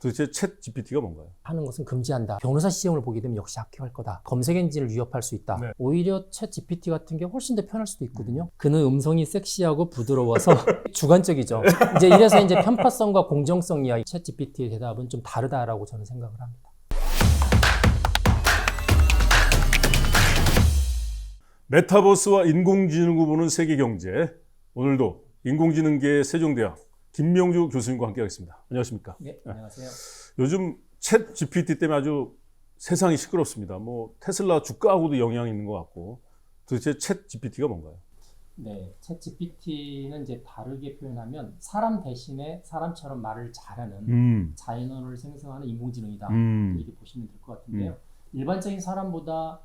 도대체 챗 GPT가 뭔가요? 하는 것은 금지한다. 변호사 시험을 보게 되면 역시 합격할 거다. 검색 엔진을 위협할 수 있다. 네. 오히려 챗 GPT 같은 게 훨씬 더 편할 수도 있거든요. 그는 음성이 섹시하고 부드러워서 주관적이죠. 이제 이래서 이제 편파성과 공정성 이하의 챗 GPT의 대답은 좀 다르다라고 저는 생각을 합니다. 메타버스와 인공지능을 보는 세계경제. 오늘도 인공지능계의 세종대학 김명주 교수님과 함께하겠습니다. 안녕하십니까? 네, 안녕하세요. 요즘 챗 GPT 때문에 아주 세상이 시끄럽습니다. 뭐 테슬라 주가하고도 영향이 있는 것 같고. 도대체 챗 GPT가 뭔가요? 네, 챗 GPT는 이제 다르게 표현하면 사람 대신에 사람처럼 말을 잘하는 자연어를 생성하는 인공지능이다. 이렇게 보시면 될 것 같은데요. 일반적인 사람보다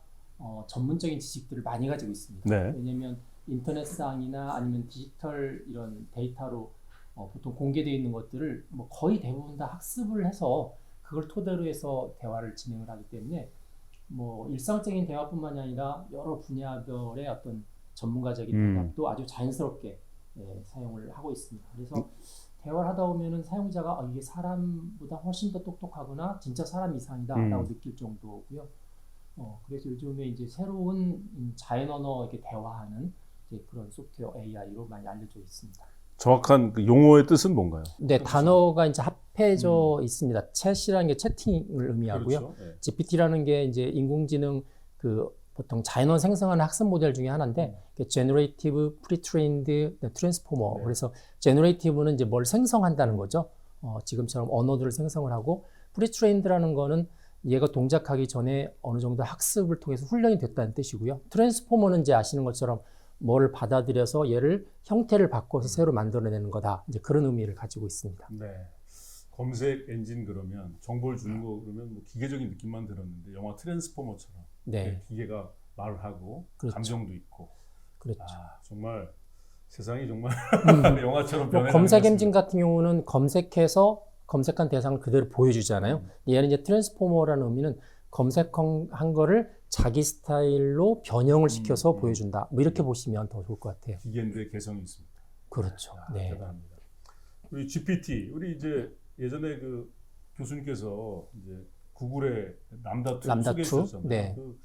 전문적인 지식들을 많이 가지고 있습니다. 네. 왜냐하면 인터넷상이나 아니면 디지털 이런 데이터로 보통 공개되어 있는 것들을 뭐 거의 대부분 다 학습을 해서 그걸 토대로 해서 대화를 진행을 하기 때문에 뭐 일상적인 대화뿐만이 아니라 여러 분야별의 어떤 전문가적인 대답도 아주 자연스럽게 사용을 하고 있습니다. 그래서 대화를 하다 보면은 사용자가 이게 사람보다 훨씬 더 똑똑하거나 진짜 사람 이상이다라고 느낄 정도고요. 그래서 요즘에 이제 새로운 자연 언어 이렇게 대화하는 이제 그런 소프트웨어 AI로 많이 알려져 있습니다. 정확한 그 용어의 뜻은 뭔가요? 네, 단어가 이제 합해져 있습니다. 챗이라는 게 채팅을 의미하고요. 그렇죠. 네. GPT라는 게 이제 인공지능 그 보통 자연어 생성하는 학습 모델 중에 하나인데 Generative, Pre-trained, Transformer. 네. 그래서 Generative는 이제 뭘 생성한다는 거죠. 지금처럼 언어들을 생성을 하고 Pre-trained라는 거는 얘가 동작하기 전에 어느 정도 학습을 통해서 훈련이 됐다는 뜻이고요. Transformer는 이제 아시는 것처럼 뭘 받아들여서 얘를 형태를 바꿔서 새로 만들어내는 거다. 이제 그런 의미를 가지고 있습니다. 네. 검색 엔진 그러면 정보를 주는 거 그러면 뭐 기계적인 느낌만 들었는데 영화 트랜스포머처럼 네. 기계가 말을 하고 그렇죠. 감정도 있고. 그렇죠. 정말 세상이 정말 영화처럼 뭐 변해가는 검색 것 엔진 같습니다. 같은 경우는 검색해서 검색한 대상을 그대로 보여주잖아요. 얘는 이제 트랜스포머라는 의미는 검색한 거를 자기 스타일로 변형을 시켜서 보여준다. 뭐 이렇게 보시면 더 좋을 것 같아요. 기계인데 개성이 있습니다. 그렇죠. 네. 대단합니다. 우리 GPT, 우리 이제 예전에 그 교수님께서 이제 구글의 람다 2 소개해 주셨잖아요. 네. 그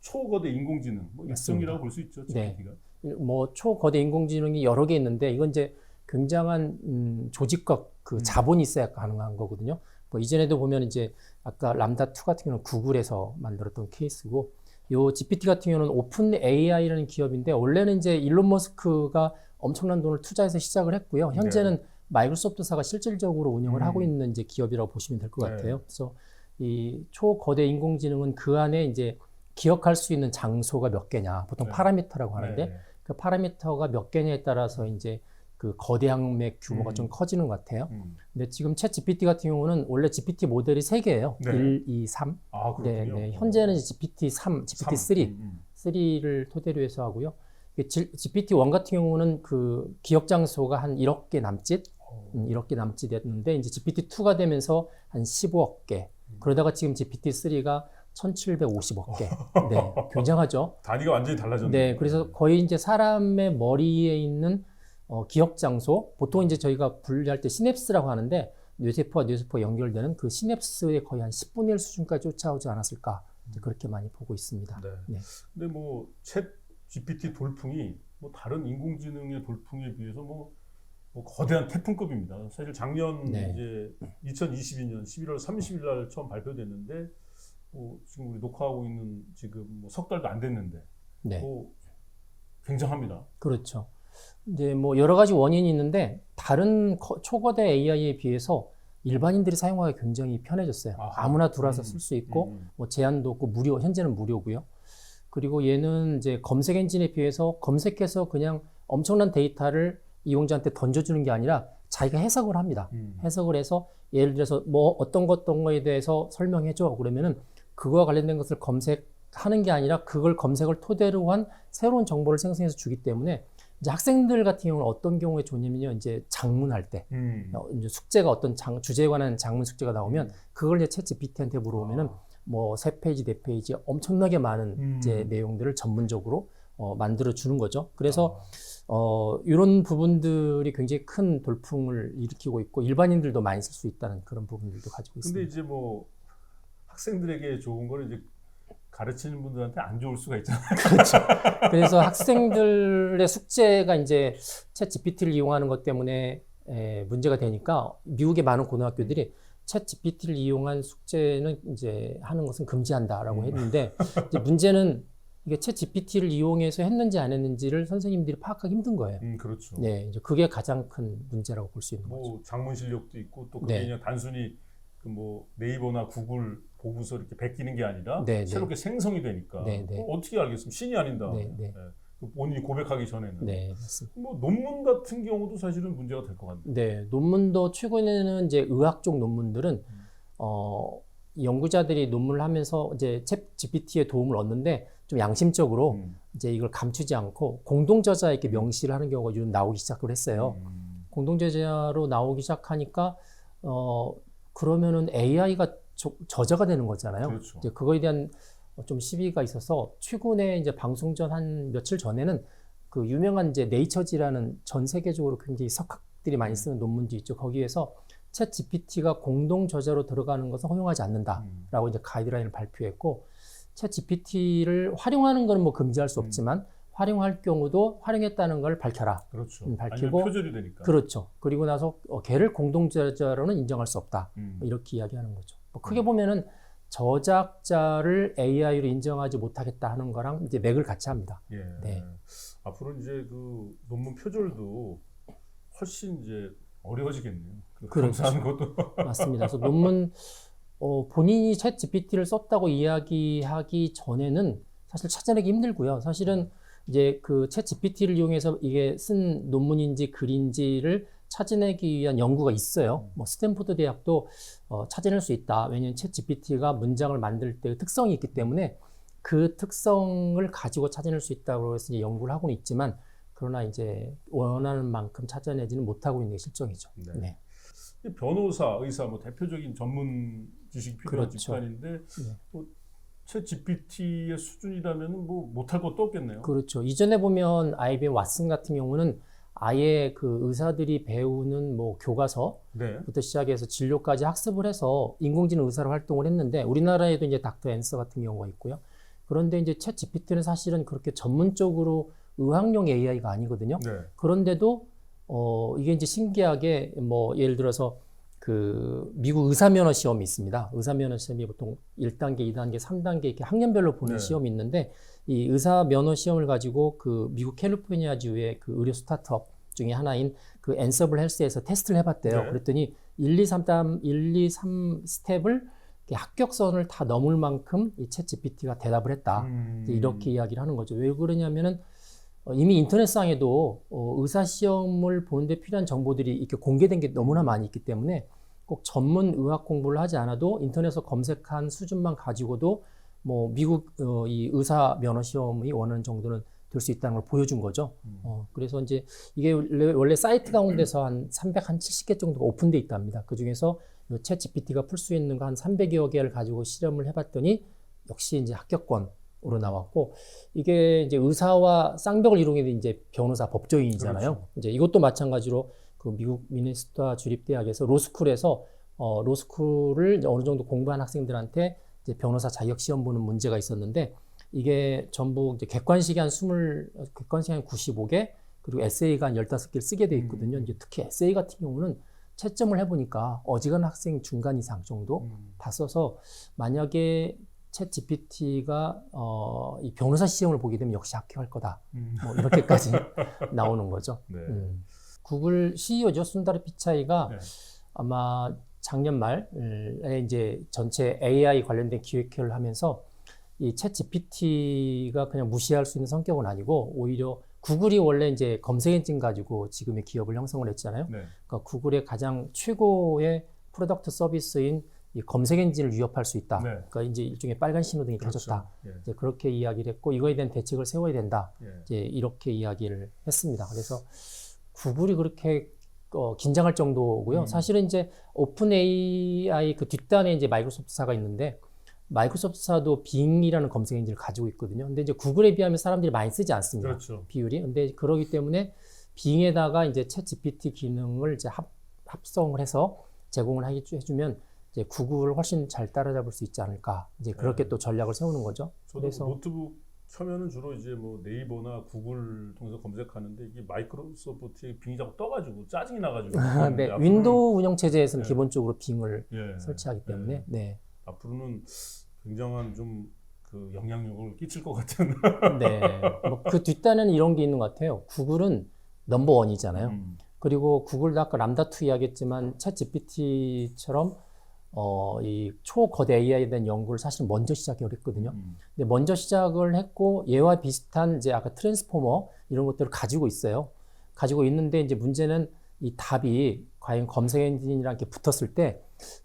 초거대 인공지능, 뭐 일종이라고 볼 수 있죠, GPT가. 네. 뭐 초거대 인공지능이 여러 개 있는데 이건 이제 굉장한 조직과 그 자본이 있어야 가능한 거거든요. 뭐 이전에도 보면 이제 아까 람다 2 같은 경우는 구글에서 만들었던 케이스고, 요 GPT 같은 경우는 오픈 AI라는 기업인데 원래는 이제 일론 머스크가 엄청난 돈을 투자해서 시작을 했고요. 현재는 마이크로소프트사가 실질적으로 운영을 하고 있는 이제 기업이라고 보시면 될 것 같아요. 그래서 이 초거대 인공지능은 그 안에 이제 기억할 수 있는 장소가 몇 개냐, 보통 파라미터라고 하는데 그 파라미터가 몇 개냐에 따라서 이제 그 거대 항맥 규모가 좀 커지는 것 같아요. 근데 지금 챗 GPT 같은 경우는 원래 GPT 모델이 3개예요. 1, 2, 3. 아, 그렇군요. 네. 현재는 GPT-3, GPT-3를 토대로 해서 하고요. GPT-1 같은 경우는 그 기억 장소가 한 1억 개 남짓, 1억 개 남짓이었는데 이제 GPT-2가 되면서 한 15억 개. 그러다가 지금 GPT-3가 1,750억 개. 네, 굉장하죠. 단위가 완전히 달라졌네요. 네, 그래서 거의 이제 사람의 머리에 있는 기억 장소, 보통 이제 저희가 분리할 때 시냅스라고 하는데 뇌세포와 뇌세포가 연결되는 그 시냅스의 거의 한 10분의 1 수준까지 쫓아오지 않았을까, 그렇게 많이 보고 있습니다. 네. 근데 뭐 챗 GPT 돌풍이 뭐 다른 인공지능의 돌풍에 비해서 뭐 거대한 태풍급입니다. 사실 작년 이제 2022년 11월 30일 날 처음 발표됐는데 지금 우리 녹화하고 있는 지금 뭐 석 달도 안 됐는데 굉장합니다. 그렇죠. 이제 뭐 여러 가지 원인이 있는데 다른 초거대 AI에 비해서 일반인들이 사용하기 굉장히 편해졌어요. 아무나 들어와서 쓸 수 있고 뭐 제한도 없고 현재는 무료고요. 그리고 얘는 이제 검색 엔진에 비해서 검색해서 그냥 엄청난 데이터를 이용자한테 던져주는 게 아니라 자기가 해석을 합니다. 해석을 해서 예를 들어서 뭐 어떤 거에 대해서 설명해줘 그러면은 그거와 관련된 것을 검색하는 게 아니라 그걸 검색을 토대로 한 새로운 정보를 생성해서 주기 때문에 이제 학생들 같은 경우는 어떤 경우에 좋냐면요, 이제 장문할 때 이제 숙제가 어떤 주제에 관한 장문 숙제가 나오면 그걸 이제 챗 GPT한테 물어보면은 뭐 3페이지, 4페이지 엄청나게 많은 이제 내용들을 전문적으로 만들어 주는 거죠. 그래서 이런 부분들이 굉장히 큰 돌풍을 일으키고 있고 일반인들도 많이 쓸 수 있다는 그런 부분들도 가지고 근데 있습니다. 이제 뭐 학생들에게 좋은 거는 이제 가르치는 분들한테 안 좋을 수가 있잖아요. 그렇죠. 그래서 학생들의 숙제가 이제 챗 GPT를 이용하는 것 때문에 문제가 되니까 미국의 많은 고등학교들이 챗 GPT를 이용한 숙제는 이제 하는 것은 금지한다라고 했는데 이제 문제는 이게 챗 GPT를 이용해서 했는지 안 했는지를 선생님들이 파악하기 힘든 거예요. 그렇죠. 네, 이제 그게 가장 큰 문제라고 볼 수 있는 거죠. 뭐 장문 실력도 있고 또 그게 네. 그냥 단순히 그 뭐 네이버나 구글 보고서 이렇게 베끼는 게 아니라 네, 새롭게 생성이 되니까 네, 네. 어떻게 알겠습니까? 신이 아닌다. 네, 네. 본인이 고백하기 전에는. 네, 맞습니다. 뭐 논문 같은 경우도 사실은 문제가 될 것 같네요. 네, 논문도 최근에는 이제 의학 쪽 논문들은 연구자들이 논문을 하면서 이제 챗 GPT의 도움을 얻는데 좀 양심적으로 이제 이걸 감추지 않고 공동 저자에게 명시를 하는 경우가 요즘 나오기 시작을 했어요. 공동 저자로 나오기 시작하니까 그러면은 AI가 저자가 되는 거잖아요. 그렇죠. 이제 그거에 대한 좀 시비가 있어서 최근에 이제 방송 전 한 며칠 전에는 그 유명한 이제 네이처지라는 전 세계적으로 굉장히 석학들이 많이 쓰는 논문도 있죠. 거기에서 챗 GPT가 공동 저자로 들어가는 것은 허용하지 않는다라고 이제 가이드라인을 발표했고, 챗 GPT를 활용하는 것은 뭐 금지할 수 없지만 활용할 경우도 활용했다는 걸 밝혀라. 그렇죠. 밝히고 아니면 표절이 되니까. 그렇죠. 그리고 나서 걔를 공동 저자로는 인정할 수 없다. 이렇게 이야기하는 거죠. 뭐 크게 보면은 저작자를 AI로 인정하지 못하겠다 하는 거랑 이제 맥을 같이 합니다. 예. 네. 앞으로 이제 그 논문 표절도 훨씬 이제 어려워지겠네요. 그렇죠. 검사하는 것도. 맞습니다. 그래서 논문 본인이 챗 GPT를 썼다고 이야기하기 전에는 사실 찾아내기 힘들고요. 사실은 이제 그 챗 GPT를 이용해서 이게 쓴 논문인지 글인지를 찾아내기 위한 연구가 있어요. 뭐 스탠포드 대학도 찾아낼 수 있다. 왜냐하면 챗 GPT가 문장을 만들 때 특성이 있기 때문에 그 특성을 가지고 찾아낼 수 있다고 해서 이제 연구를 하고는 있지만, 그러나 이제 원하는 만큼 찾아내지는 못하고 있는 게 실정이죠. 네. 네. 변호사, 의사, 뭐 대표적인 전문 지식이 필요한 그렇죠. 집단인데 네. 뭐 챗 GPT의 수준이라면 뭐 못할 것도 없겠네요. 그렇죠. 이전에 보면 IBM 왓슨 같은 경우는 아예 그 의사들이 배우는 뭐 교과서부터 시작해서 진료까지 학습을 해서 인공지능 의사로 활동을 했는데, 우리나라에도 이제 닥터 앤서 같은 경우가 있고요. 그런데 이제 챗 GPT는 사실은 그렇게 전문적으로 의학용 AI가 아니거든요. 네. 그런데도 이게 이제 신기하게 뭐 예를 들어서 그 미국 의사면허 시험이 있습니다. 의사면허 시험이 보통 1단계, 2단계, 3단계 이렇게 학년별로 보는 시험이 있는데, 이 의사면허 시험을 가지고 그 미국 캘리포니아주의 그 의료 스타트업 중에 하나인 그 앤서블 헬스에서 테스트를 해봤대요. 그랬더니 1, 2, 3 스텝을 합격선을 다 넘을 만큼 이 챗 GPT가 대답을 했다. 이렇게 이야기를 하는 거죠. 왜 그러냐면은 이미 인터넷상에도 의사 시험을 보는데 필요한 정보들이 이렇게 공개된 게 너무나 많이 있기 때문에 꼭 전문 의학 공부를 하지 않아도 인터넷에서 검색한 수준만 가지고도 뭐 미국 이 의사 면허 시험이 원하는 정도는 될 수 있다는 걸 보여준 거죠. 그래서 이제 이게 원래 사이트 가운데서 한 370개 정도가 오픈돼 있답니다. 그 중에서 챗 GPT가 풀 수 있는 거 한 300여 개를 가지고 실험을 해봤더니 역시 이제 합격권으로 나왔고, 이게 이제 의사와 쌍벽을 이루게 된 이제 변호사, 법조인이잖아요. 그렇죠. 이제 이것도 마찬가지로 그 미국 미네소타 주립대학에서 로스쿨에서 로스쿨을 어느 정도 공부한 학생들한테 이제 변호사 자격 시험 보는 문제가 있었는데, 이게 전부 이제 객관식이 객관식이 한 95개, 그리고 에세이가 한 15개를 쓰게 돼 있거든요. 이제 특히 에세이 같은 경우는 채점을 해보니까 어지간한 학생 중간 이상 정도 다 써서, 만약에 챗 GPT가 이 변호사 시험을 보게 되면 역시 합격할 거다. 뭐 이렇게까지 나오는 거죠. 네. 구글 CEO죠. 순다르 피차이가 네. 아마 작년 말에 이제 전체 AI 관련된 기획회를 하면서 이 챗 GPT가 그냥 무시할 수 있는 성격은 아니고, 오히려 구글이 원래 이제 검색 엔진 가지고 지금의 기업을 형성을 했잖아요. 네. 그러니까 구글의 가장 최고의 프로덕트 서비스인 이 검색 엔진을 위협할 수 있다. 네. 그러니까 이제 일종의 빨간 신호등이 켜졌다. 예. 이제 그렇게 이야기를 했고, 이거에 대한 대책을 세워야 된다. 예. 이제 이렇게 이야기를 했습니다. 그래서 구글이 그렇게 긴장할 정도고요. 사실은 이제 오픈 AI 그 뒷단에 이제 마이크로소프트사가 있는데, 마이크로소프트사도 빙이라는 검색 엔진을 가지고 있거든요. 근데 이제 구글에 비하면 사람들이 많이 쓰지 않습니다. 그렇죠. 비율이. 근데 그러기 때문에 빙에다가 이제 챗 GPT 기능을 이제 합성을 해서 제공을 해주면 이제 구글을 훨씬 잘 따라잡을 수 있지 않을까. 이제 그렇게 또 전략을 세우는 거죠. 저도 그래서 노트북 켜면은 주로 이제 뭐 네이버나 구글 통해서 검색하는데 이게 마이크로소프트의 빙이 자꾸 떠가지고 짜증이 나가지고. 네, 윈도우 운영 체제에서는 네. 기본적으로 빙을 예. 설치하기 때문에 네. 앞으로는 굉장한 좀 그 영향력을 끼칠 것 같은. 네. 뭐 그 뒷단에는 이런 게 있는 것 같아요. 구글은 넘버원이잖아요. 그리고 구글도 아까 람다2 이야기했지만 챗 GPT처럼 이 초거대 AI에 대한 연구를 사실 먼저 시작을 했거든요. 근데 먼저 시작을 했고 얘와 비슷한 이제 아까 트랜스포머 이런 것들을 가지고 있어요. 가지고 있는데 이제 문제는 이 답이 과연 검색 엔진이랑 이렇게 붙었을 때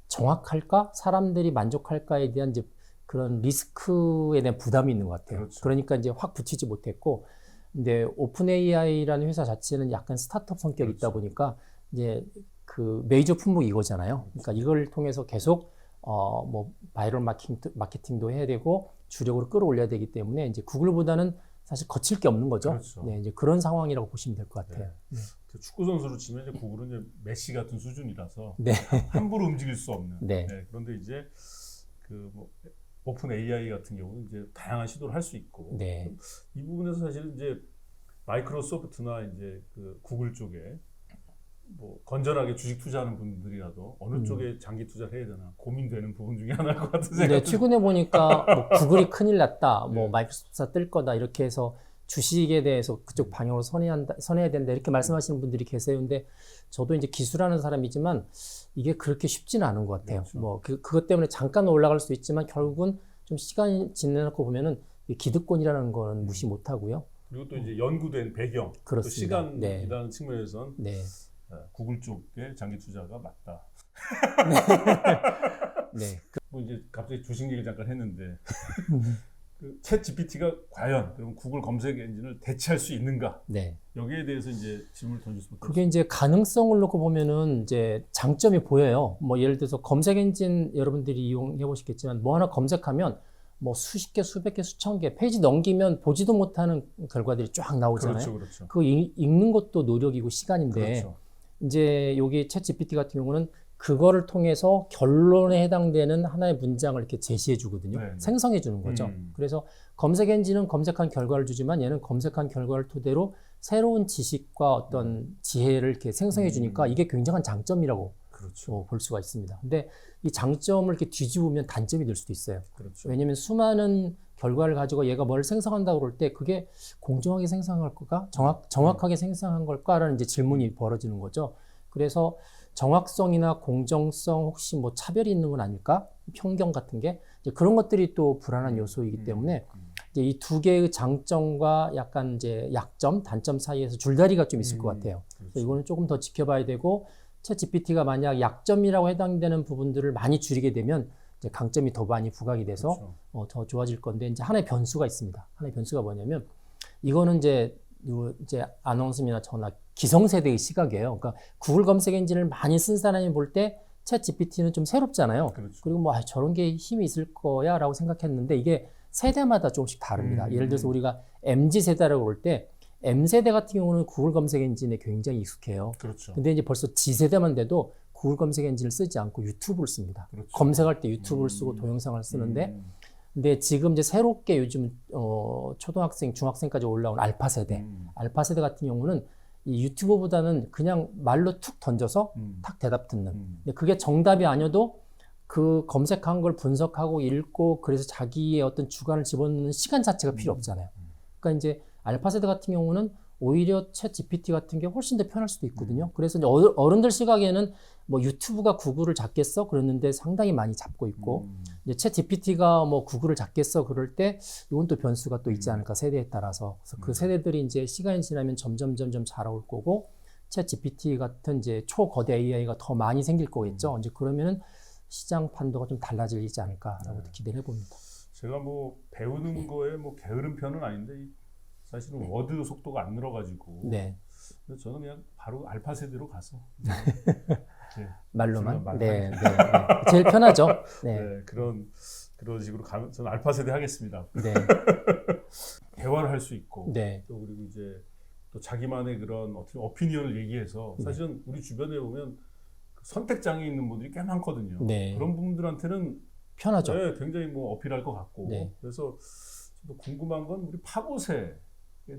정확할까? 사람들이 만족할까에 대한 이제 그런 리스크에 대한 부담이 있는 것 같아요. 그렇죠. 그러니까 이제 확 붙이지 못했고, 근데 오픈 AI라는 회사 자체는 약간 스타트업 성격이 그렇죠. 있다 보니까 이제 그 메이저 품목 이거잖아요. 그러니까 이걸 통해서 계속 뭐 바이럴 마케팅도 해야 되고 주력으로 끌어올려야 되기 때문에 이제 구글보다는 사실 거칠 게 없는 거죠. 그렇죠. 네, 이제 그런 상황이라고 보시면 될 것 같아요. 네. 그 축구 선수로 치면 이제 구글은 이제 메시 같은 수준이라서 네. 함부로 움직일 수 없는. 네. 그런데 이제 그 뭐 오픈 AI 같은 경우는 이제 다양한 시도를 할 수 있고. 네. 이 부분에서 사실 이제 마이크로소프트나 이제 그 구글 쪽에 뭐 건전하게 주식 투자하는 분들이라도 어느 쪽에 장기 투자를 해야 되나 고민되는 부분 중에 하나일 것 같은 생각이. 네, 최근에 보니까 뭐 구글이 큰일 났다, 뭐 네. 마이크로소프트가 뜰 거다 이렇게 해서 주식에 대해서 그쪽 방향으로 선회해야 된다 이렇게 말씀하시는 분들이 계세요. 근데 저도 이제 기술하는 사람이지만 이게 그렇게 쉽지는 않은 것 같아요. 그렇죠. 뭐 그것 때문에 잠깐 올라갈 수 있지만 결국은 좀 시간이 지나고 보면은 이 기득권이라는 거는 무시 못 하고요. 그리고 또 이제 연구된 배경, 또 그렇습니다. 시간이라는 측면에서는 네. 구글 쪽의 장기 투자가 맞다. 네. 뭐 이제 갑자기 주식 얘기를 잠깐 했는데 그 챗 GPT가 과연 그럼 구글 검색 엔진을 대체할 수 있는가? 네. 여기에 대해서 이제 질문을 던질 수밖에 그게 이제 가능성을 놓고 보면은 이제 장점이 보여요. 뭐 예를 들어서 검색 엔진 여러분들이 이용해 보시겠지만 뭐 하나 검색하면 뭐 수십 개, 수백 개, 수천 개 페이지 넘기면 보지도 못하는 결과들이 쫙 나오잖아요. 그렇죠, 그렇죠. 그거 읽는 것도 노력이고 시간인데 그렇죠. 이제 여기 챗 GPT 같은 경우는 그거를 통해서 결론에 해당되는 하나의 문장을 이렇게 제시해 주거든요. 네, 네. 생성해 주는 거죠. 그래서 검색 엔진은 검색한 결과를 주지만 얘는 검색한 결과를 토대로 새로운 지식과 어떤 지혜를 이렇게 생성해 주니까 이게 굉장한 장점이라고 그렇죠. 볼 수가 있습니다. 근데 이 장점을 이렇게 뒤집으면 단점이 될 수도 있어요. 그렇죠. 왜냐하면 수많은 결과를 가지고 얘가 뭘 생성한다고 그럴 때 그게 공정하게 생성할 걸까? 정확하게 생성한 걸까라는 이제 질문이 벌어지는 거죠. 그래서 정확성이나 공정성 혹시 뭐 차별이 있는 건 아닐까? 편견 같은 게 이제 그런 것들이 또 불안한 요소이기 때문에 이제 이 두 개의 장점과 약간 이제 약점, 단점 사이에서 줄다리가 좀 있을 것 같아요. 그래서 이거는 조금 더 지켜봐야 되고 챗 GPT가 만약 약점이라고 해당되는 부분들을 많이 줄이게 되면 이제 강점이 더 많이 부각이 돼서 그렇죠. 더 좋아질 건데 이제 하나의 변수가 있습니다. 하나의 변수가 뭐냐면 이거는 이제 아나운서나 저나 기성세대의 시각이에요. 그러니까 구글 검색 엔진을 많이 쓴 사람이 볼 때 챗 GPT는 좀 새롭잖아요. 그렇죠. 그리고 뭐 저런 게 힘이 있을 거야라고 생각했는데 이게 세대마다 조금씩 다릅니다. 예를 들어서 우리가 MZ 세대라고 볼 때 M세대 같은 경우는 구글 검색 엔진에 굉장히 익숙해요. 그렇죠. 근데 이제 벌써 G세대만 돼도 구글 검색 엔진을 쓰지 않고 유튜브를 씁니다. 그렇죠. 검색할 때 유튜브를 쓰고 동영상을 쓰는데 근데 지금 이제 새롭게 요즘 초등학생, 중학생까지 올라온 알파 세대 같은 경우는 이 유튜버보다는 그냥 말로 툭 던져서 탁 대답 듣는. 근데 그게 정답이 아니어도 그 검색한 걸 분석하고 읽고 그래서 자기의 어떤 주관을 집어넣는 시간 자체가 필요 없잖아요. 그러니까 이제 알파 세대 같은 경우는 오히려 챗 GPT 같은 게 훨씬 더 편할 수도 있거든요. 그래서 이제 어른들 시각에는 뭐 유튜브가 구글을 잡겠어? 그랬는데 상당히 많이 잡고 있고 이제 챗 GPT가 뭐 구글을 잡겠어? 그럴 때 이건 또 변수가 또 있지 않을까 세대에 따라서. 그래서 그 세대들이 이제 시간이 지나면 점점 자라올 거고 챗 GPT 같은 이제 초거대 AI가 더 많이 생길 거겠죠. 이제 그러면은 시장 판도가 좀 달라지지 않을까라고 기대를 해봅니다. 제가 뭐 배우는 거에 뭐 게으른 편은 아닌데 사실은 워드 속도가 안 늘어가지고 네. 그래서 저는 그냥 바로 알파 세대로 가서 말로만. 말로만. 네. 제일 편하죠. 네. 네, 그런 그런 식으로 가면 저는 알파 세대 하겠습니다. 네. 대화를 할 수 있고 네. 또 그리고 이제 또 자기만의 그런 어떻게 오피니언을 얘기해서 사실은 우리 주변에 보면 선택 장애 있는 분들이 꽤 많거든요. 네. 그런 분들한테는 편하죠. 네, 굉장히 뭐 어필할 것 같고 네. 그래서 저도 궁금한 건 우리 파보세에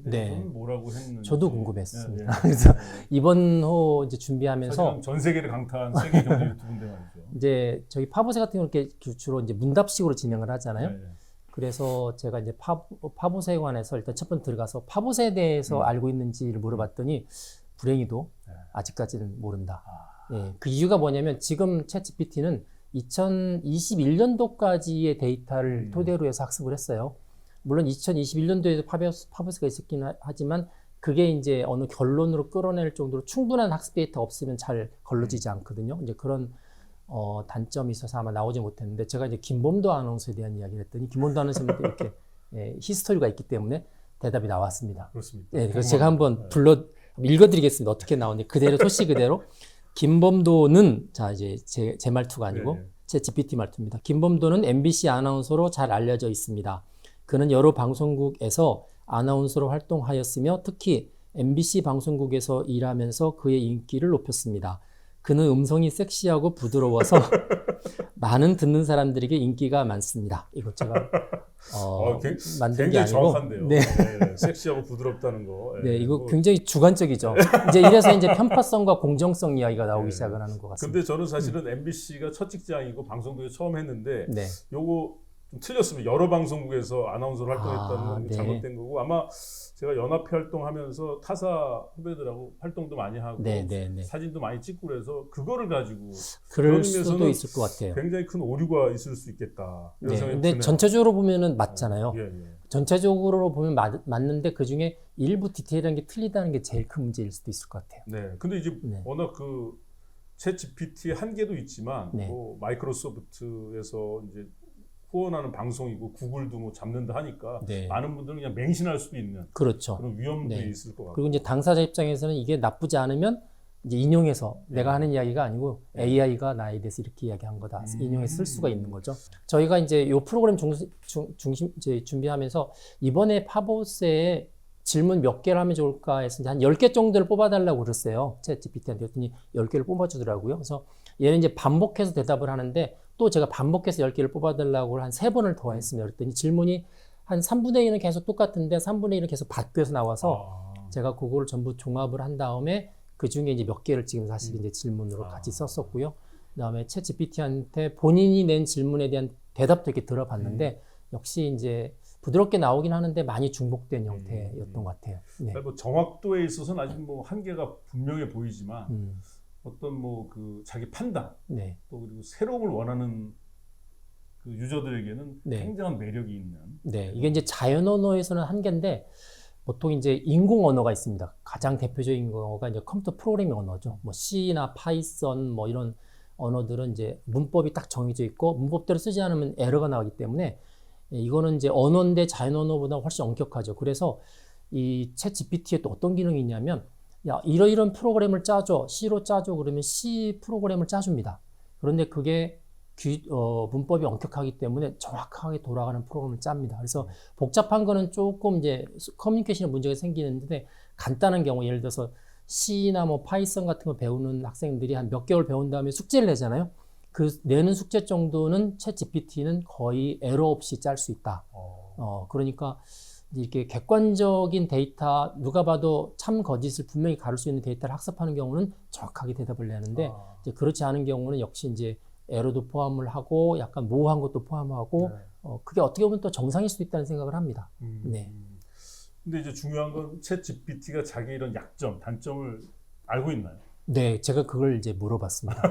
대해서는 네. 뭐라고 했는지 저도 궁금했습니다. 네, 네. 그래서 네. 이번 호 이제 준비하면서 사실은 전 세계를 강타한 세계 경제 유튜브인데 말이죠. 이제 저희 파보세 같은 경우는 이렇게 주로 이제 문답식으로 진행을 하잖아요. 네, 네. 그래서 제가 이제 파보세에 관해서 일단 첫 번째 들어가서 파보세에 대해서 알고 있는지를 물어봤더니 불행히도 네. 아직까지는 모른다. 예, 그 이유가 뭐냐면 지금 챗GPT는 2021년도까지의 데이터를 토대로 해서 학습을 했어요. 물론 2021년도에도 파보세가 있었긴 하지만 그게 이제 어느 결론으로 끌어낼 정도로 충분한 학습 데이터가 없으면 잘 걸러지지 않거든요. 이제 그런 단점이 있어서 아마 나오지 못했는데 제가 이제 김범도 아나운서에 대한 이야기를 했더니 김범도 아나운서는 이렇게 히스토리가 있기 때문에 대답이 나왔습니다. 그렇습니다. 네, 그래서 제가 한번 읽어드리겠습니다. 어떻게 나오는지 그대로 토시 그대로. 김범도는 자 이제 제 말투가 아니고 제 GPT 말투입니다. 김범도는 MBC 아나운서로 잘 알려져 있습니다. 그는 여러 방송국에서 아나운서로 활동하였으며 특히 MBC 방송국에서 일하면서 그의 인기를 높였습니다. 그는 음성이 섹시하고 부드러워서 많은 듣는 사람들에게 인기가 많습니다. 이거 제가 만든 게 굉장히 아니고 정확한데요. 네. 네, 섹시하고 부드럽다는 거. 네, 이거 굉장히 주관적이죠. 이제 이래서 이제 편파성과 공정성 이야기가 나오기 시작을 하는 것 같습니다. 근데 저는 사실은 MBC가 첫 직장이고 방송국에 처음 했는데 네. 요거 좀 틀렸습니다. 여러 방송국에서 아나운서로 활동했다는 건 네. 잘못된 거고 아마 제가 연합회 활동하면서 타사 후배들하고 활동도 많이 하고 네. 사진도 많이 찍고 그래서 그거를 가지고 그럴 수도 있을 것 같아요. 굉장히 큰 오류가 있을 수 있겠다. 네. 근데 전체적으로 보면은 맞잖아요. 예. 전체적으로 보면 맞는데 그 중에 일부 디테일한 게 틀리다는 게 제일 큰 문제일 수도 있을 것 같아요. 네. 근데 이제 워낙 그 챗GPT의 한계도 있지만 뭐 마이크로소프트에서 이제 후원하는 방송이고 구글도 뭐 잡는다 하니까 많은 분들은 그냥 맹신할 수도 있는 그렇죠. 그런 위험도 있을 것 같고 그리고 이제 당사자 입장에서는 이게 나쁘지 않으면 이제 인용해서 내가 하는 이야기가 아니고 AI가 나에 대해서 이렇게 이야기한 거다. 인용해서 쓸 수가 있는 거죠. 저희가 이제 이 프로그램 중심 이제 준비하면서 이번에 파보세에 질문 몇 개를 하면 좋을까 해서 한 10개 정도를 뽑아달라고 그랬어요. 챗GPT한테 그랬더니 10개를 뽑아주더라고요. 그래서 얘는 이제 반복해서 대답을 하는데 또 제가 반복해서 10개를 뽑아달라고 한 3번을 더 했습니다. 그랬더니 질문이 한 3분의 1은 계속 똑같은데 3분의 1은 계속 바뀌어서 나와서 제가 그거를 전부 종합을 한 다음에 그 중에 이제 몇 개를 지금 사실 이제 질문으로 같이 썼었고요. 그 다음에 챗GPT한테 본인이 낸 질문에 대한 대답도 이렇게 들어봤는데 역시 이제 부드럽게 나오긴 하는데 많이 중복된 형태였던 것 같아요. 네. 뭐 정확도에 있어서는 아직 뭐 한계가 분명해 보이지만 어떤 뭐 그 자기 판단 또 그리고 새로움을 원하는 그 유저들에게는 굉장한 매력이 있는. 이게 이제 자연 언어에서는 한계인데 보통 이제 인공 언어가 있습니다. 가장 대표적인 거가 이제 컴퓨터 프로그래밍 언어죠. 뭐 C나 파이썬 뭐 이런 언어들은 이제 문법이 딱 정해져 있고 문법대로 쓰지 않으면 에러가 나오기 때문에 이거는 이제 언어인데 자연 언어보다 훨씬 엄격하죠. 그래서 이 챗 GPT에 또 어떤 기능이 있냐면 야, 이런 프로그램을 짜줘. C로 짜줘. 그러면 C 프로그램을 짜줍니다. 그런데 그게 문법이 엄격하기 때문에 정확하게 돌아가는 프로그램을 짭니다. 그래서 복잡한 거는 조금 이제 커뮤니케이션에 문제가 생기는데 간단한 경우 예를 들어서 C나 뭐 파이썬 같은 거 배우는 학생들이 한 몇 개월 배운 다음에 숙제를 내잖아요. 그 내는 숙제 정도는 챗 GPT는 거의 에러 없이 짤 수 있다. 그러니까 이렇게 객관적인 데이터 누가 봐도 참 거짓을 분명히 가릴 수 있는 데이터를 학습하는 경우는 정확하게 대답을 내는데 이제 그렇지 않은 경우는 역시 이제 에러도 포함을 하고 약간 모호한 것도 포함하고 그게 어떻게 보면 또 정상일 수도 있다는 생각을 합니다. 네. 근데 이제 중요한 건 챗 GPT가 자기 이런 약점, 단점을 알고 있나요? 네, 제가 그걸 이제 물어봤습니다.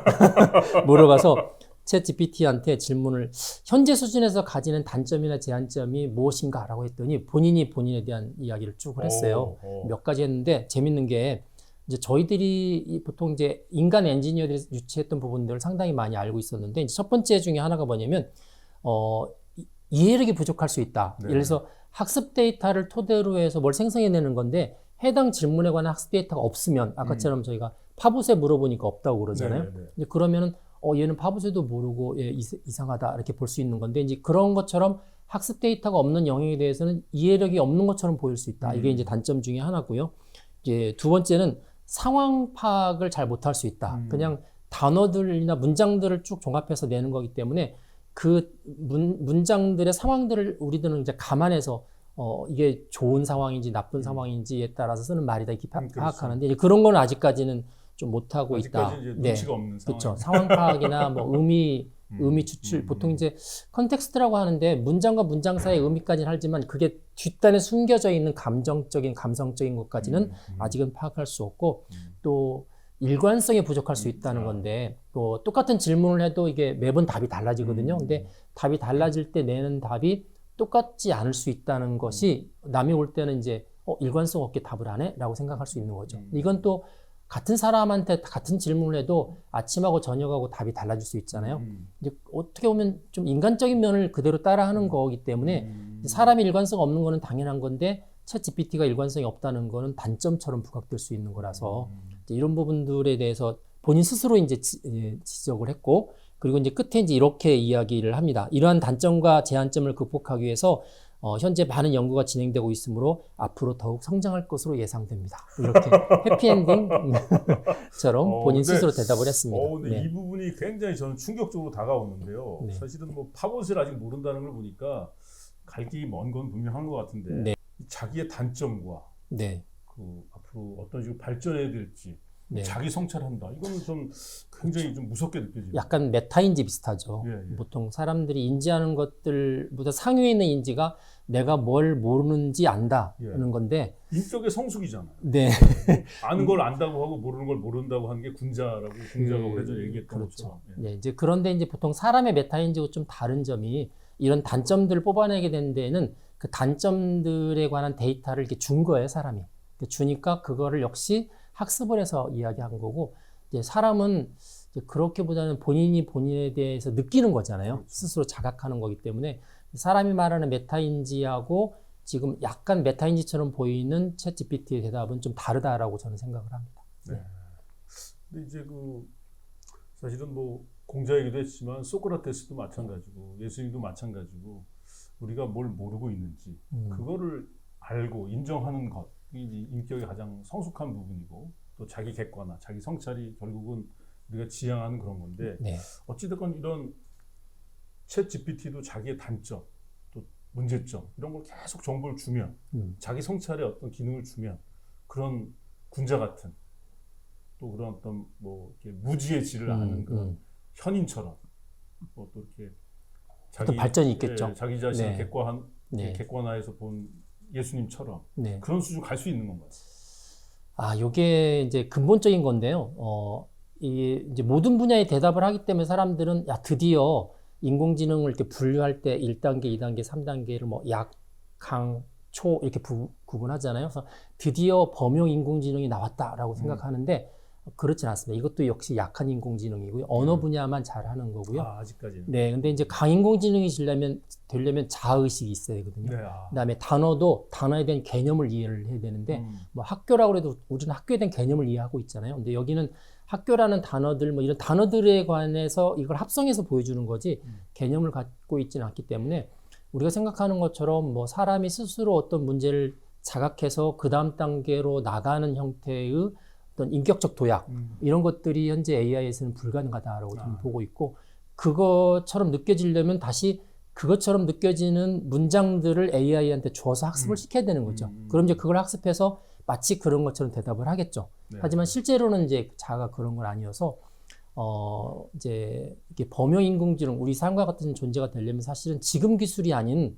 물어봐서 챗 GPT한테 질문을 현재 수준에서 가지는 단점이나 제한점이 무엇인가라고 했더니 본인이 본인에 대한 이야기를 쭉 했어요. 몇 가지 했는데 재밌는 게 이제 저희들이 보통 이제 인간 엔지니어들이 유치했던 부분들을 상당히 많이 알고 있었는데 이제 첫 번째 중에 하나가 뭐냐면 이해력이 부족할 수 있다. 예를 들어서 학습 데이터를 토대로 해서 뭘 생성해내는 건데 해당 질문에 관한 학습 데이터가 없으면 아까처럼 저희가 파봇에 물어보니까 없다고 그러잖아요. 그러면은 얘는 파브세도 모르고 이상하다 이렇게 볼 수 있는 건데 이제 그런 것처럼 학습 데이터가 없는 영역에 대해서는 이해력이 없는 것처럼 보일 수 있다. 이게 이제 단점 중에 하나고요. 이제 두 번째는 상황 파악을 잘 못할 수 있다. 그냥 단어들이나 문장들을 쭉 종합해서 내는 거기 때문에 그 문장들의 상황들을 우리들은 이제 감안해서 이게 좋은 상황인지 나쁜 상황인지에 따라서 쓰는 말이다 이렇게 파악하는데 이제 그런 건 아직까지는 좀 못하고 있다. 아직까지 이제 눈치가 없는 상황. 그렇죠. 상황 파악이나 뭐 의미 추출, 보통 이제 컨텍스트라고 하는데 문장과 문장 사이의 의미까지는 하지만 그게 뒷단에 숨겨져 있는 감정적인, 감성적인 것까지는 아직은 파악할 수 없고 또 일관성이 부족할 수 있다는 건데 또 똑같은 질문을 해도 이게 매번 답이 달라지거든요. 근데 답이 달라질 때 내는 답이 똑같지 않을 수 있다는 것이 남이 올 때는 이제 일관성 없게 답을 안 해? 라고 생각할 수 있는 거죠. 이건 또 같은 사람한테 같은 질문을 해도 아침하고 저녁하고 답이 달라질 수 있잖아요. 이제 어떻게 보면 좀 인간적인 면을 그대로 따라하는 거기 때문에 사람이 일관성 없는 거는 당연한 건데 챗 GPT가 일관성이 없다는 거는 단점처럼 부각될 수 있는 거라서 이런 부분들에 대해서 본인 스스로 이제 지적을 했고 그리고 이제 끝에 이제 이렇게 이야기를 합니다. 이러한 단점과 제한점을 극복하기 위해서 현재 많은 연구가 진행되고 있으므로 앞으로 더욱 성장할 것으로 예상됩니다. 이렇게 해피엔딩처럼 본인 스스로 대답을 했습니다. 근데 이 부분이 굉장히 저는 충격적으로 다가오는데요. 네. 사실은 뭐 파봇을 아직 모른다는 걸 보니까 갈 길이 먼 건 분명한 것 같은데 자기의 단점과 그 앞으로 어떤 식으로 발전해야 될지 자기 성찰한다. 이거는 좀 굉장히 좀 무섭게 느껴지죠. 약간 메타인지 비슷하죠. 보통 사람들이 인지하는 것들보다 상위에 있는 인지가 내가 뭘 모르는지 안다는 건데 인격의 성숙이잖아요. 아는 걸 안다고 하고 모르는 걸 모른다고 하는 게 군자라고 공자가 오래전에 얘기했던 것처럼. 이제 그런데 이제 보통 사람의 메타인지하고 좀 다른 점이 이런 단점들을 뽑아내게 된 데에는 그 단점들에 관한 데이터를 이렇게 준 거예요, 사람이. 주니까 그거를 역시 학습을 해서 이야기한 거고 이제 사람은 이제 그렇게보다는 본인이 본인에 대해서 느끼는 거잖아요. 스스로 자각하는 거기 때문에 사람이 말하는 메타인지하고 지금 약간 메타인지처럼 보이는 챗 GPT의 대답은 좀 다르다라고 저는 생각을 합니다. 근데 이제 사실은 뭐 공자이기도 했지만 소크라테스도 마찬가지고 예수님도 마찬가지고 우리가 뭘 모르고 있는지 그거를 알고 인정하는 것 이 인격의 가장 성숙한 부분이고 또 자기 객관화, 자기 성찰이 결국은 우리가 지향하는 그런 건데 어찌됐건 이런 챗 GPT도 자기의 단점, 또 문제점 이런 걸 계속 정보를 주면 자기 성찰에 어떤 기능을 주면 그런 군자 같은 또 그런 어떤 뭐 이렇게 무지의 질을 아는 그런 현인처럼 또 이렇게 자기 발전이 있겠죠. 자기 자신을 객관화해서 본 예수님처럼 그런 수준 갈 수 있는 건가요? 요게 이제 근본적인 건데요. 이제 모든 분야에 대답을 하기 때문에 사람들은 드디어 인공지능을 이렇게 분류할 때 1단계, 2단계, 3단계를 뭐 약, 강, 초 이렇게 구분하잖아요. 그래서 드디어 범용 인공지능이 나왔다라고 생각하는데 그렇진 않습니다. 이것도 역시 약한 인공지능이고요. 언어 분야만 잘하는 거고요. 아직까지는. 근데 이제 강인공지능이 되려면 자아의식이 있어야 되거든요. 그다음에 단어에 대한 개념을 이해를 해야 되는데 뭐 학교라고 해도 우리는 학교에 대한 개념을 이해하고 있잖아요. 근데 여기는 학교라는 단어들 뭐 이런 단어들에 관해서 이걸 합성해서 보여주는 거지 개념을 갖고 있지는 않기 때문에 우리가 생각하는 것처럼 뭐 사람이 스스로 어떤 문제를 자각해서 그 다음 단계로 나가는 형태의 어떤 인격적 도약 이런 것들이 현재 AI에서는 불가능하다라고 저는 보고 있고 그것처럼 느껴지려면 다시 그것처럼 느껴지는 문장들을 AI한테 줘서 학습을 시켜야 되는 거죠. 그럼 이제 그걸 학습해서 마치 그런 것처럼 대답을 하겠죠. 하지만 실제로는 이제 자아가 그런 건 아니어서 이제 이게 범용 인공지능 우리 삶과 같은 존재가 되려면 사실은 지금 기술이 아닌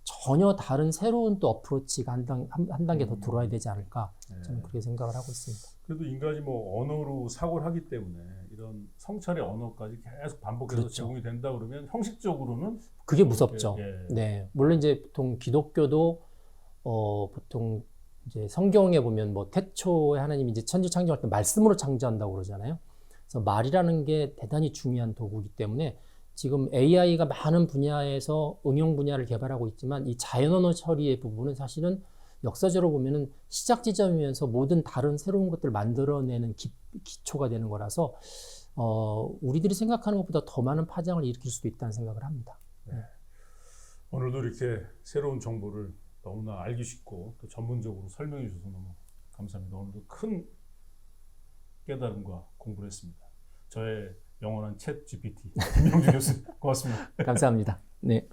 전혀 다른 새로운 또 어프로치가 한 단계 더 들어와야 되지 않을까 저는 그렇게 생각을 하고 있습니다. 그래도 인간이 뭐 언어로 사고를 하기 때문에 이런 성찰의 언어까지 계속 반복해서 제공이 된다 그러면 형식적으로는 그게 무섭죠. 물론 이제 보통 기독교도 보통 이제 성경에 보면 뭐 태초에 하나님이 이제 천지 창조할 때 말씀으로 창조한다고 그러잖아요. 그래서 말이라는 게 대단히 중요한 도구이기 때문에 지금 AI가 많은 분야에서 응용 분야를 개발하고 있지만 이 자연 언어 처리의 부분은 사실은 역사적으로 보면은 시작 지점이면서 모든 다른 새로운 것들을 만들어내는 기초가 되는 거라서 우리들이 생각하는 것보다 더 많은 파장을 일으킬 수도 있다는 생각을 합니다. 오늘도 이렇게 새로운 정보를 너무나 알기 쉽고 또 전문적으로 설명해 주셔서 너무 감사합니다. 오늘도 큰 깨달음과 공부를 했습니다. 저의 영원한 챗 GPT 김명주 교수님 고맙습니다. 감사합니다. 네.